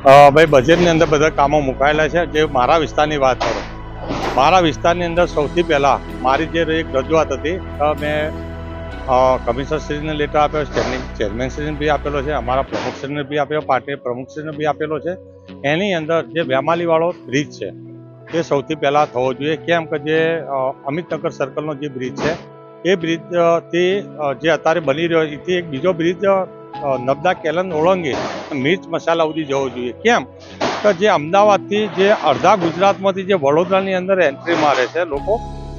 ભાઈ બજેટની અંદર બધા કામો મુકાયેલા છે। જે મારા વિસ્તારની વાત કરું, મારા વિસ્તારની અંદર સૌથી પહેલાં મારી જે એક રજૂઆત હતી તો મેં કમિશનરશ્રીને લેટર આપ્યો, સ્ટેન્ડિંગ ચેરમેનશ્રીને બી આપેલો છે, અમારા પ્રમુખશ્રીને બી આપ્યો, પાર્ટી પ્રમુખશ્રીને બી આપેલો છે। એની અંદર જે વેમાલીવાળો બ્રિજ છે એ સૌથી પહેલાં થવો જોઈએ। કેમ કે જે અમિતનગર સર્કલનો જે બ્રિજ છે એ બ્રિજથી જે અત્યારે બની રહ્યો એથી એક બીજો બ્રિજ નર્મદા કેલન ઓળંગી મિર્ચ મસાલા સુધી જવો જોઈએ। કેમ કે જે અમદાવાદથી જે અડધા ગુજરાતમાંથી જે વડોદરાની અંદર એન્ટ્રી મારે છે લોકો,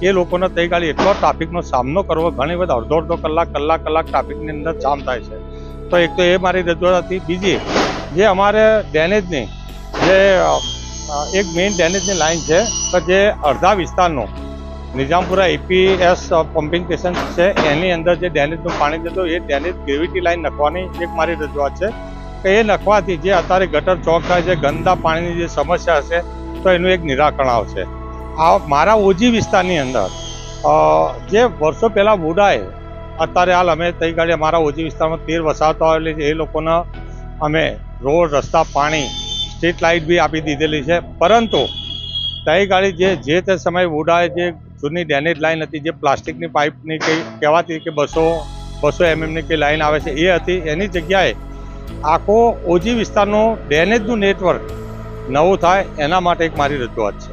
એ લોકોને તઈ ગાડી એટલો ટ્રાફિકનો સામનો કરવો, ઘણી વખત અડધો કલાક ટ્રાફિકની અંદર જામ થાય છે। તો એક તો એ મારી રજૂઆત હતી। બીજી, જે અમારે ડેનેજની જે એક મેઇન ડેનેજની લાઈન છે કે જે અડધા વિસ્તારનું નિઝામપુરા એપીએસ પમ્પિંગ સ્ટેશન છે એની અંદર જે ડેનેજનું પાણી જતું એ ડેનેજ ગ્રેવિટી લાઈન નાખવાની એક મારી રજૂઆત છે કે એ નાખવાથી જે અત્યારે ગટર ચોક થાય છે, ગંદા પાણીની જે સમસ્યા છે તો એનું એક નિરાકરણ આવશે। આ મારા ઓજી વિસ્તારની અંદર જે વર્ષો પહેલાં વુડાએ, અત્યારે હાલ અમે તઈ ગાડી અમારા ઓજી વિસ્તારમાં 13 વસાહતો આવેલી છે, એ લોકોને અમે રોડ, રસ્તા, પાણી, સ્ટ્રીટ લાઇટ બી આપી દીધેલી છે। પરંતુ તઈ ગાડી જે તે સમયે વુડાએ જે જૂની ડેનેજ લાઈન હતી, જે પ્લાસ્ટિકની પાઇપની કંઈ કહેવાતી કે 200 એમએમની કંઈ લાઈન આવે છે એ હતી, એની જગ્યાએ આખો ઓજી વિસ્તારનું ડેનેજનું નેટવર્ક નવું થાય એના માટે એક મારી રજૂઆત છે।